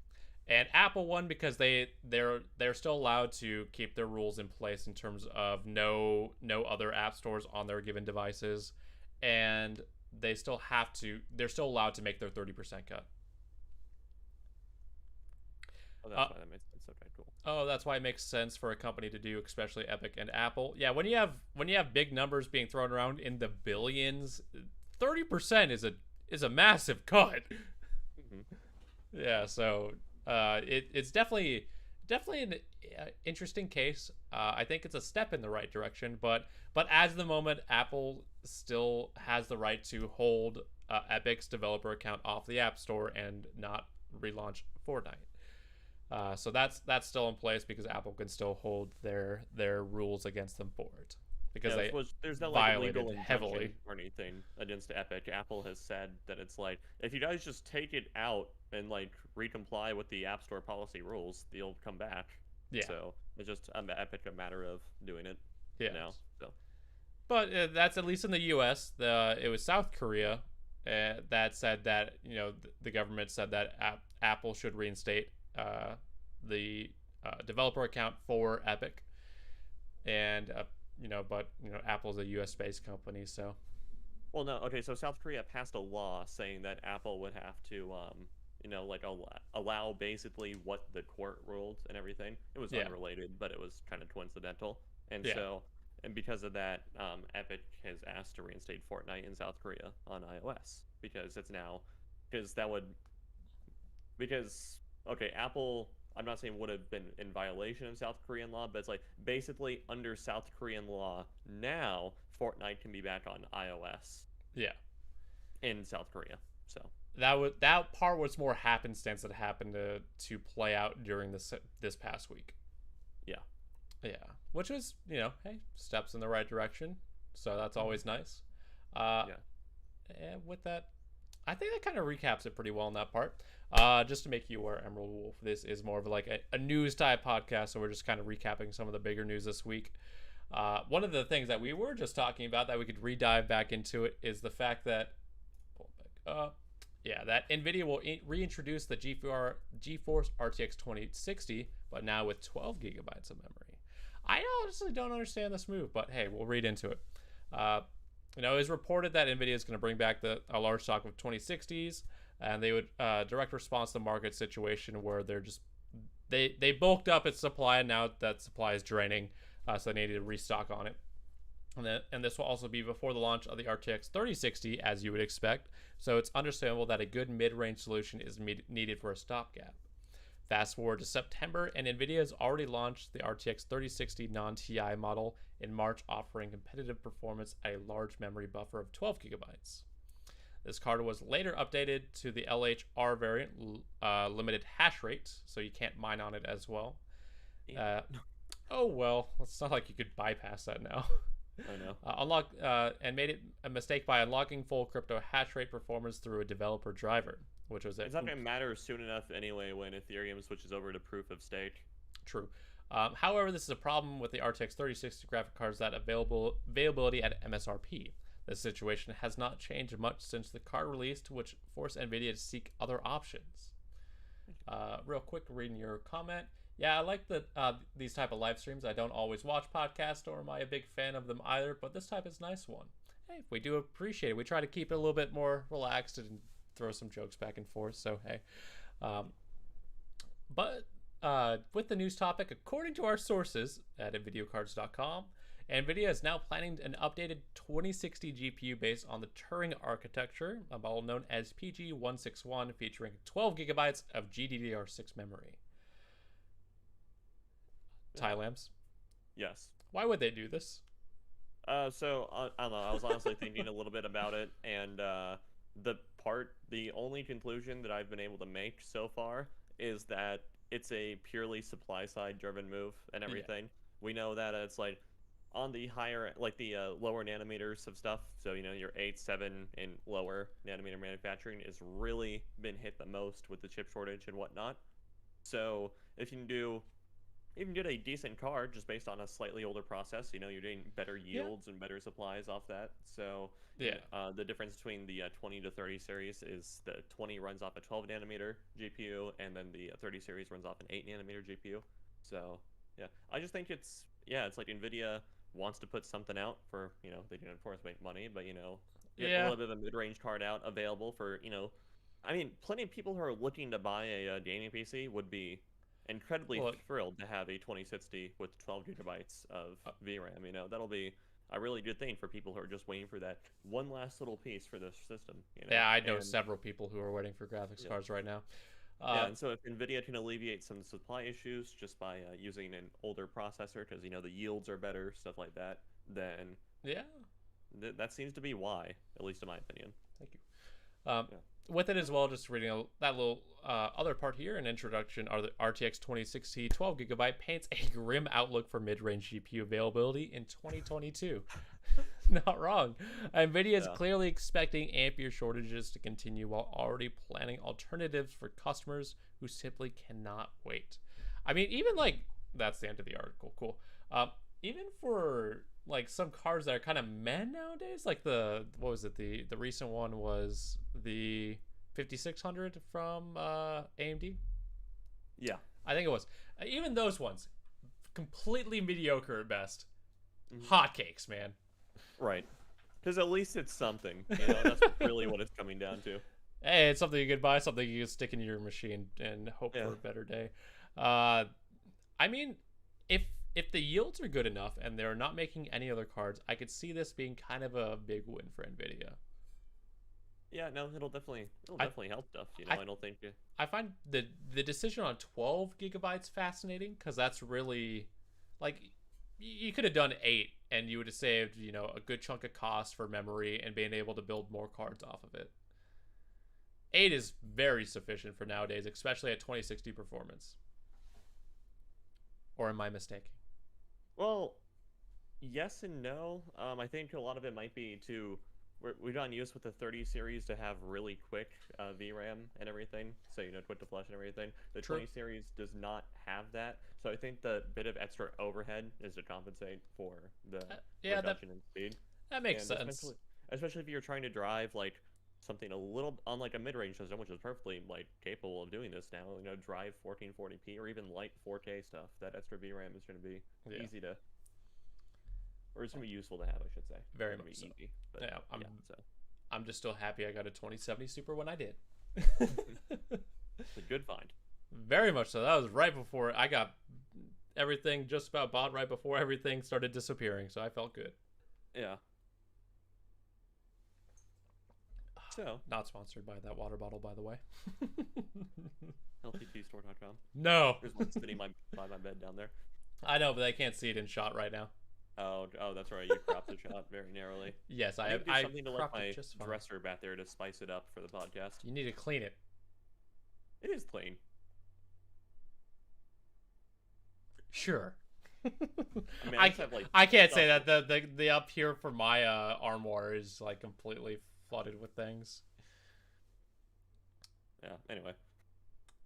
And Apple won because they're still allowed to keep their rules in place in terms of no other app stores on their given devices, and they're still allowed to make their 30% cut. Oh, that's why that makes sense. Okay, cool. Oh, that's why it makes sense for a company to do, especially Epic and Apple. Yeah, when you have big numbers being thrown around in the billions, 30% is a massive cut. Mm-hmm. Yeah, so it's definitely an interesting case. I think it's a step in the right direction, but as of the moment, Apple still has the right to hold Epic's developer account off the App Store and not relaunch Fortnite. So that's still in place because Apple can still hold their rules against them for it, because there's no legal heavily or anything against Epic. Apple has said that it's like, if you guys just take it out and recomply with the App Store policy rules, they'll come back. Yeah. So it's just Epic a matter of doing it. Yeah. Now. So. But that's at least in the U.S. It was South Korea that said that the government said that Apple should reinstate the developer account for Epic, and but Apple's a U.S. based company, so. Well, no, okay. So South Korea passed a law saying that Apple would have to, allow basically what the court ruled and everything. It was unrelated, but it was kind of coincidental, and so. And because of that, Epic has asked to reinstate Fortnite in South Korea on iOS Apple, I'm not saying would have been in violation of South Korean law, but it's basically under South Korean law now, Fortnite can be back on iOS. Yeah. In South Korea, so. That part was more happenstance that happened to play out during this past week. Yeah. Yeah, which was, hey, steps in the right direction. So that's always nice. And with that, I think that kind of recaps it pretty well in that part. Just to make you aware, Emerald Wolf, this is more of a news type podcast, so we're just kind of recapping some of the bigger news this week. One of the things that we were just talking about that we could re-dive back into it is the fact that, that Nvidia will reintroduce the GeForce RTX 2060, but now with 12 gigabytes of memory. I honestly don't understand this move, but hey, we'll read into it. It was reported that Nvidia is going to bring back a large stock of 2060s, and they would direct response to the market situation where they bulked up its supply, and now that supply is draining, so they needed to restock on it. And this will also be before the launch of the RTX 3060, as you would expect. So it's understandable that a good mid-range solution is needed for a stopgap. Fast forward to September, and Nvidia has already launched the RTX 3060 non-TI model in March, offering competitive performance at a large memory buffer of 12 gigabytes. This card was later updated to the LHR variant, limited hash rate, so you can't mine on it as well. Oh well, it's not like you could bypass that now. I know. And made it a mistake by unlocking full crypto hash rate performance through a developer driver, which was it's not going to matter soon enough anyway when Ethereum switches over to proof of stake. True. However, this is a problem with the RTX 3060 graphic cards that availability at MSRP. This situation has not changed much since the card released, which forced Nvidia to seek other options. Real quick, reading your comment. Yeah, I like these type of live streams. I don't always watch podcasts, or am I a big fan of them either, but this type is a nice one. Hey, we do appreciate it. We try to keep it a little bit more relaxed and throw some jokes back and forth, so hey. But with the news topic, according to our sources at NVIDIAcards.com, Nvidia is now planning an updated 2060 GPU based on the Turing architecture, a model known as PG161, featuring 12 gigabytes of GDDR6 memory. Tylams? Yes. Why would they do this? So I don't know. I was honestly thinking a little bit about it, and the only conclusion that I've been able to make so far is that it's a purely supply side driven move and everything. We know that it's like on the higher, like the lower nanometers of stuff. So your 8, 7, and lower nanometer manufacturing is really been hit the most with the chip shortage and whatnot. So if you can do even get a decent card just based on a slightly older process, you're getting better yields and better supplies off that. So the difference between the 20 to 30 series is the 20 runs off a 12 nanometer GPU, and then the 30 series runs off an 8 nanometer GPU. So I just think it's like Nvidia wants to put something out for they can of course make money, but get a little bit of a mid-range card out available for I mean, plenty of people who are looking to buy a gaming PC would be incredibly thrilled to have a 2060 with 12 gigabytes of VRAM. That'll be a really good thing for people who are just waiting for that one last little piece for this system. Yeah, I know several people who are waiting for graphics cards right now. And so if Nvidia can alleviate some supply issues just by using an older processor, because the yields are better, stuff like that, then that seems to be why, at least in my opinion. Thank you. With it as well, just reading that little other part here, an introduction, are the RTX 2060 12GB paints a grim outlook for mid-range GPU availability in 2022. Not wrong. Nvidia is clearly expecting ampere shortages to continue while already planning alternatives for customers who simply cannot wait. I mean, even that's the end of the article. Cool. Even for some cards that are kind of meh nowadays, like the recent one was the 5600 from AMD. Yeah, I think it was. Even those ones, completely mediocre at best. Hotcakes, man. Right, because at least it's something. That's really what it's coming down to. Hey, it's something you could buy, something you can stick in your machine and hope for a better day. I mean, if the yields are good enough and they're not making any other cards, I could see this being kind of a big win for Nvidia. Yeah, no, it'll definitely help stuff. I don't think I find the decision on 12 gigabytes fascinating, because that's really you could have done 8 and you would have saved a good chunk of cost for memory and being able to build more cards off of it. 8 is very sufficient for nowadays, especially at 2060 performance. Or am I mistaken? Well, yes and no. I think a lot of it might be we've gotten used with the 30 series to have really quick VRAM and everything, so quick to flush and everything. The 20 series does not have that, so I think the bit of extra overhead is to compensate for the reduction in speed. That makes sense. Especially if you're trying to drive something a little on a mid-range system, which is perfectly capable of doing this now. Drive 1440p or even light 4K stuff. That extra VRAM is going to be easy to. Or it's going to be useful to have, I should say. Very much so. Easy, but I'm just still happy I got a 2070 Super when I did. It's a good find. Very much so. That was right before I got everything just about bought, right before everything started disappearing, so I felt good. Yeah. So. Not sponsored by that water bottle, by the way. LTTstore.com. No. There's one sitting by my bed down there. I know, but I can't see it in shot right now. Oh, that's right. You cropped the shot very narrowly. Yes, I have something to let my dresser back there to spice it up for the podcast. You need to clean it. It is clean. Sure. I mean, I can't say that the up here for my armoire is completely flooded with things. Yeah. Anyway.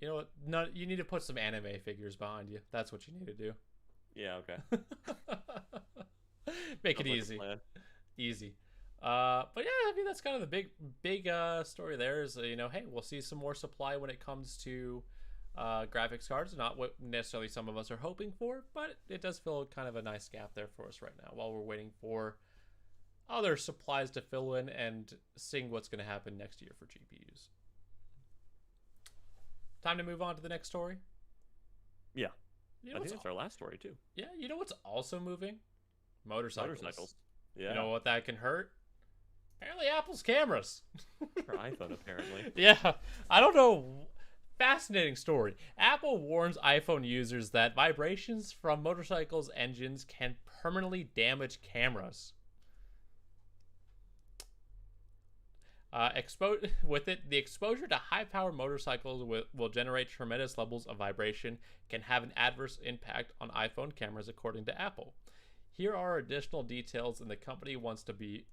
You know what? No, you need to put some anime figures behind you. That's what you need to do. Yeah. Okay. Make it easy. Easy. But yeah, I mean that's kind of the big story there is hey, we'll see some more supply when it comes to graphics cards. Not what necessarily some of us are hoping for, but it does fill kind of a nice gap there for us right now while we're waiting for other supplies to fill in and seeing what's going to happen next year for GPUs. Time to move on to the next story. Yeah. I think that's our last story too. Yeah, you know what's also moving? Motorcycles. Yeah. You know what that can hurt? Apparently Apple's cameras. For iPhone, apparently. Yeah. I don't know. Fascinating story. Apple warns iPhone users that vibrations from motorcycles' engines can permanently damage cameras. With it, the exposure to high-powered motorcycles will generate tremendous levels of vibration, can have an adverse impact on iPhone cameras, according to Apple. Here are additional details, and the company wants to be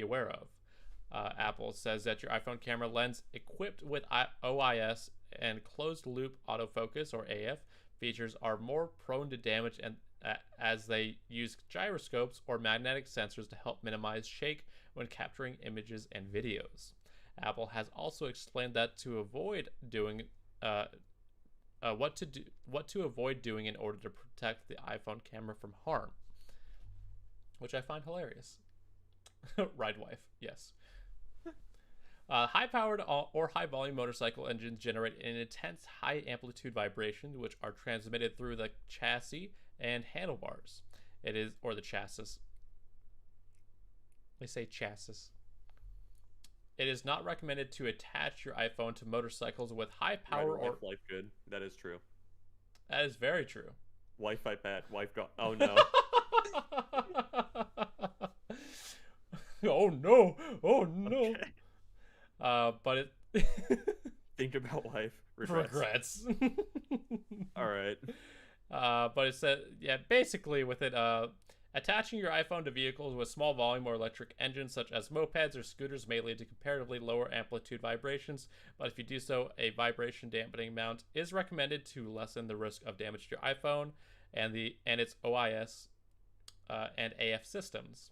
aware of. Apple says that your iPhone camera lens equipped with OIS and closed-loop autofocus, or AF, features are more prone to damage, and as they use gyroscopes or magnetic sensors to help minimize shake when capturing images and videos. Apple has also explained that to avoid doing what to avoid doing in order to protect the iPhone camera from harm, which I find hilarious. Ride wife, yes. High-powered or high-volume motorcycle engines generate an intense high-amplitude vibration, which are transmitted through the chassis and handlebars. Or the chassis. They say chassis. It is not recommended to attach your iPhone to motorcycles with high power or life good. That is true. That is very true. Wi-Fi bad. Wife got. Oh no. Oh no. Oh no. Okay. But it. Think about wife. Regrets. All right. But it said, yeah, basically with it, attaching your iPhone to vehicles with small volume or electric engines such as mopeds or scooters may lead to comparatively lower amplitude vibrations, but if you do so, a vibration dampening mount is recommended to lessen the risk of damage to your iPhone and its OIS and AF systems.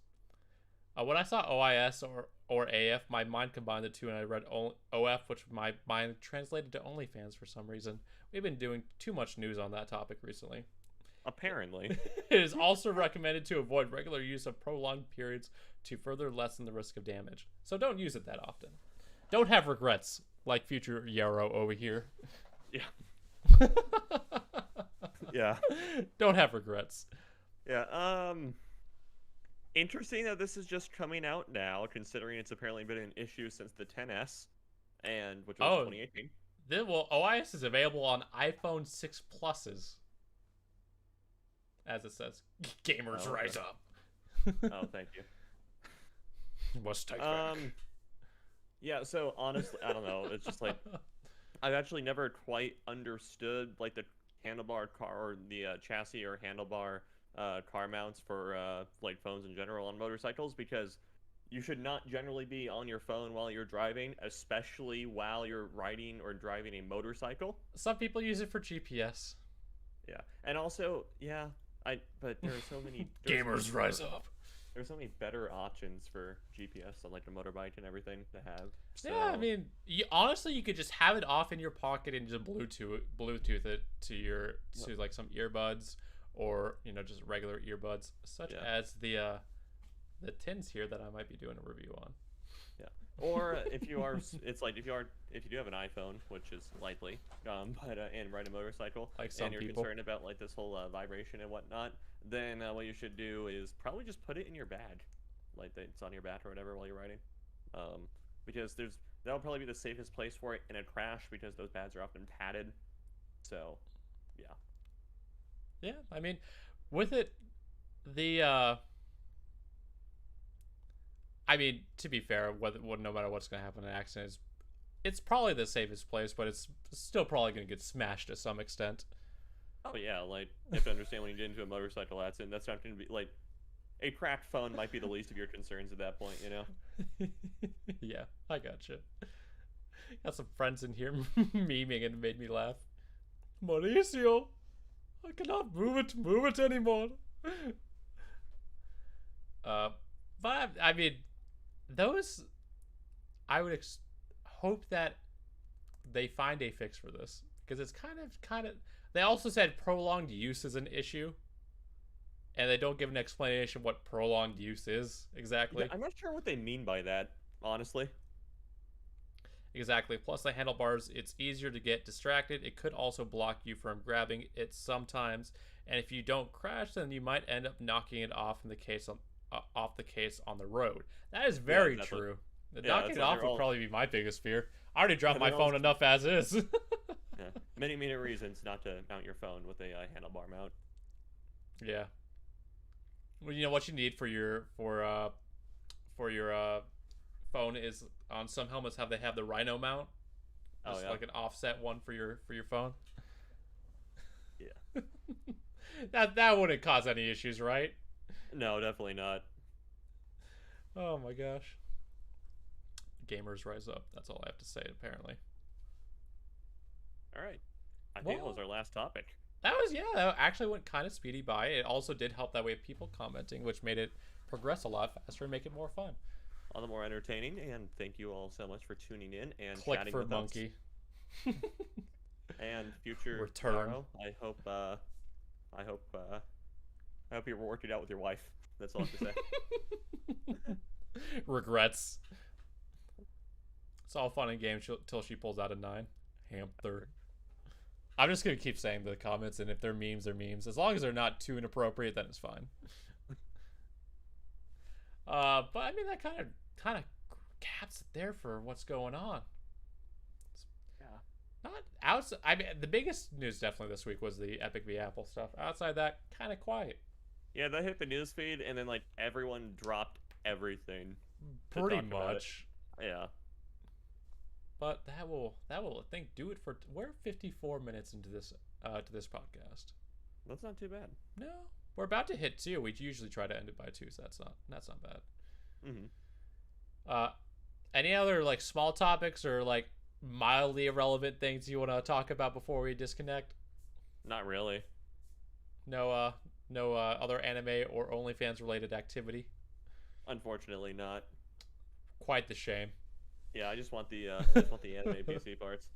When I saw OIS or AF, my mind combined the two, and I read OF, which my mind translated to OnlyFans for some reason. We've been doing too much news on that topic recently. Apparently. It is also recommended to avoid regular use of prolonged periods to further lessen the risk of damage. So don't use it that often. Don't have regrets, like future Yarrow over here. Yeah. Yeah. Don't have regrets. Yeah, interesting that this is just coming out now, considering it's apparently been an issue since the 10s, which was 2018. Well, OIS is available on iPhone 6 Pluses. As it says, gamers rise up. Oh, thank you. Must take back. Yeah, so honestly, I don't know. It's just like, I've actually never quite understood like the handlebar car or the chassis or handlebar car mounts for like phones in general on motorcycles, because you should not generally be on your phone while you're driving, especially while you're riding or driving a motorcycle. Some people use it for GPS. Yeah, and also, yeah, but there are so many gamers rise up. There's so many better options for GPS on like the motorbike and everything to have. So. Yeah, I mean, honestly, you could just have it off in your pocket and just Bluetooth it to like some earbuds, or just regular earbuds, such as the tins here that I might be doing a review on. Yeah. Or if you do have an iPhone, which is likely, and ride a motorcycle, like some and you're people. concerned about like this whole vibration and whatnot, then what you should do is probably just put it in your bag, like it's on your back or whatever while you're riding, because that'll probably be the safest place for it in a crash, because those bags are often padded. So, yeah. Yeah, I mean, with it, I mean, to be fair, no matter what's going to happen in an accident, it's probably the safest place, but it's still probably going to get smashed to some extent. Oh yeah, like you have to understand when you get into a motorcycle accident, that's not going to be like a cracked phone might be the least of your concerns at that point, Yeah, I gotcha. Got some friends in here memeing, and it made me laugh. Mauricio, I cannot move it anymore. But I mean, those, I would hope that they find a fix for this, because it's kind of. They also said prolonged use is an issue, and they don't give an explanation what prolonged use is exactly. Yeah, I'm not sure what they mean by that, honestly. Exactly. Plus the handlebars, it's easier to get distracted. It could also block you from grabbing it sometimes, and if you don't crash, then you might end up knocking it off the case on the road. That is very true. Knocking it off would probably be my biggest fear. I already dropped my phone enough as is. Yeah. Many reasons not to mount your phone with a handlebar mount. Yeah. Well, you know what you need for your phone is on some helmets they have the Rhino mount. Just like an offset one for your phone. Yeah. that wouldn't cause any issues, right? No, definitely not. Oh my gosh. Gamers rise up. That's all I have to say, apparently. All right. I think that was our last topic. That actually went kind of speedy by. It also did help that we have people commenting, which made it progress a lot faster and make it more fun. All the more entertaining, and thank you all so much for tuning in and Click chatting for with monkey. us. And future Return. tomorrow, I hope you worked it out with your wife. That's all I have to say. Regrets. It's all fun and games till she pulls out a 9. Hamster. I'm just gonna keep saying the comments, and if they're memes, they're memes. As long as they're not too inappropriate, then it's fine. But I mean, that kind of caps it there for what's going on. Yeah. Not outside. I mean, the biggest news definitely this week was the Epic v Apple stuff. Outside that, kind of quiet. Yeah, that hit the news feed, and then like everyone dropped everything. Pretty much. Yeah. But that will I think do it for. We're 54 minutes into this to this podcast. That's not too bad. No, we're about to hit 2. We usually try to end it by 2, so that's not bad. Mm-hmm. Any other like small topics or like mildly irrelevant things you want to talk about before we disconnect? Not really. No other anime or OnlyFans related activity. Unfortunately, not. Quite the shame. Yeah, I just want the anime PC parts.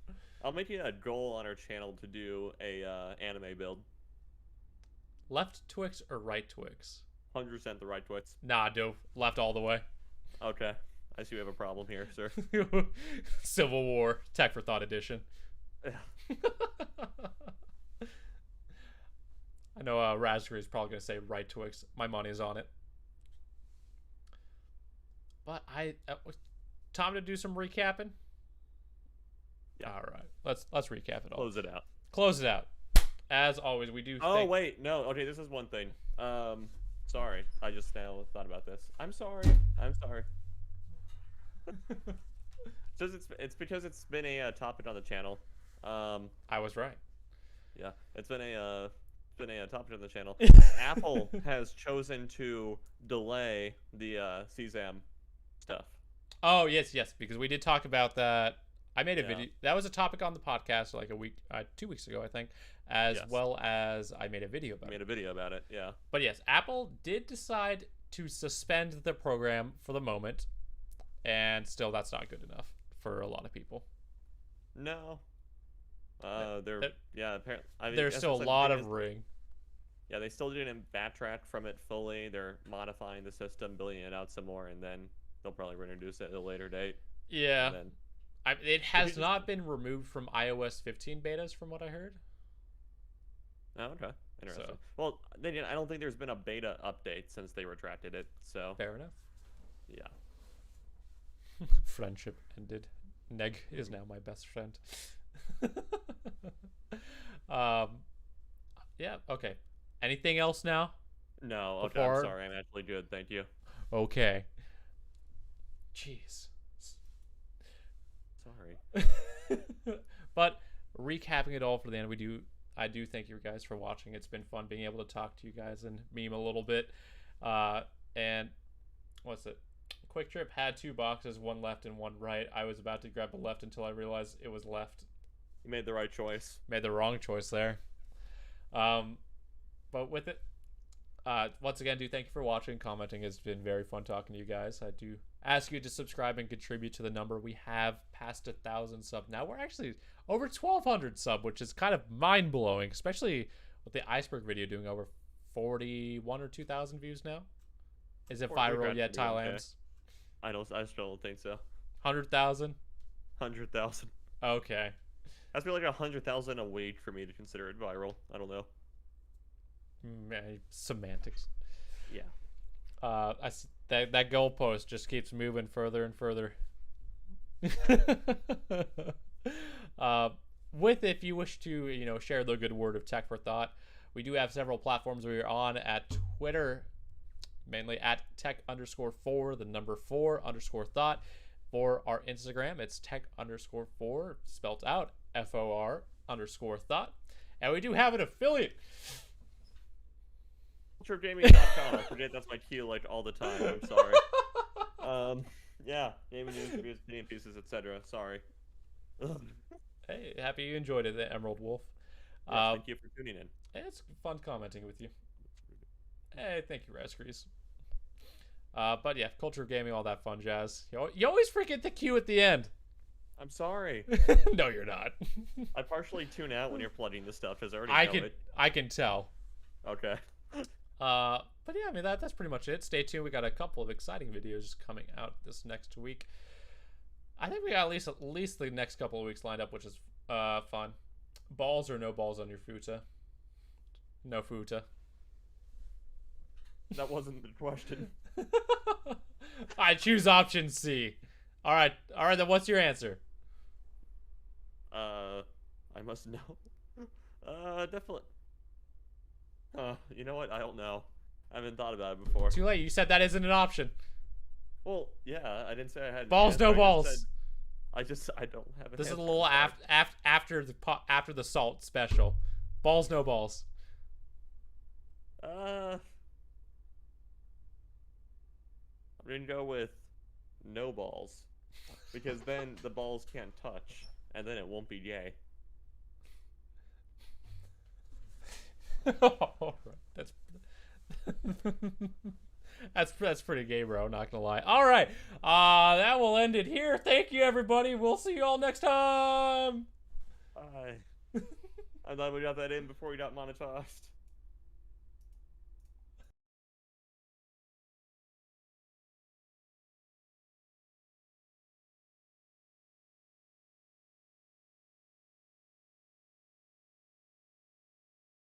I'll make it a goal on our channel to do a anime build. Left Twix or right Twix? 100% the right Twix. Nah, dude. Left all the way. Okay. I see we have a problem here, sir. Civil War Tech for Thought edition. I know Raspberry is probably going to say right Twix. My money's on it. But time to do some recapping. Yeah. All right. Let's recap it all. Close it out. As always, we do. Oh wait, no. Okay, this is one thing. Sorry. I just now thought about this. I'm sorry. It's because it's been a topic on the channel. I was right. Yeah, it's been a topic on the channel. Apple has chosen to delay the CSAM stuff. Oh yes, because we did talk about that. I made a video. That was a topic on the podcast like 2 weeks ago, I think, as well as I made a video about it. Yeah. But yes, Apple did decide to suspend the program for the moment, and still that's not good enough for a lot of people. No. Apparently. I mean, there's still a lot of ring. Yeah, they still didn't backtrack from it fully. They're modifying the system, building it out some more, and then they'll probably reintroduce it at a later date. Yeah. It has not been removed from iOS 15 betas, from what I heard. Oh, okay. Interesting. Well, then again, I don't think there's been a beta update since they retracted it, so... Fair enough. Yeah. Friendship ended. Neg is now my best friend. Yeah, okay. Anything else now? No, okay, I'm sorry. I'm actually good, thank you. Okay. Jeez. Sorry. But recapping it all for the end, I do thank you guys for watching. It's been fun being able to talk to you guys and meme a little bit. And what's it? Quick Trip had 2 boxes, one left and one right. I was about to grab the left until I realized it was left. You made the right choice. Made the wrong choice there. But with it, once again, thank you for watching, commenting. It's been very fun talking to you guys. I do ask you to subscribe and contribute to the number. We have passed 1,000 subs now. We're actually over 1,200 sub, which is kind of mind-blowing, especially with the iceberg video doing over 41 or 2,000 views now. Is it viral yet, Thailand? I still don't think so. 100,000? 100,000. Okay. That's be like 100,000 a week for me to consider it viral. I don't know. Semantics. Yeah. That goalpost just keeps moving further and further. If you wish to, share the good word of Tech for Thought, we do have several platforms we are on at Twitter, mainly at tech_4, the number 4_thought. For our Instagram, it's tech_4, spelt out FOR_thought. And we do have an affiliate. cultureofgaming.com. I forget that's my key like all the time. I'm sorry. Yeah, gaming news, reviews, opinion pieces, etc. Sorry. Hey, happy you enjoyed it, the Emerald Wolf. Yes, thank you for tuning in. It's fun commenting with you. Hey, thank you, Raskries. But yeah, culture of gaming, all that fun jazz. You always forget the cue at the end. I'm sorry. No, you're not. I partially tune out when you're flooding this stuff, because I already know it. I can tell. Okay. But yeah, I mean that's pretty much it. Stay tuned. We got a couple of exciting videos coming out this next week. I think we got at least the next couple of weeks lined up, which is fun. Balls or no balls on your futa? No futa. That wasn't the question. I choose option C. All right. Then what's your answer? I must know. Definitely. You know what? I don't know. I haven't thought about it before. Too late. You said that isn't an option. Well, yeah, I didn't say I had balls. No balls. I don't have an This is answer. a little after the salt special. Balls. No balls. I'm gonna go with no balls, because then the balls can't touch, and then it won't be gay. All right. That's pretty gay, bro. Not gonna lie. All right, that will end it here. Thank you, everybody. We'll see you all next time. Bye. I'm glad we got that in before we got monetized.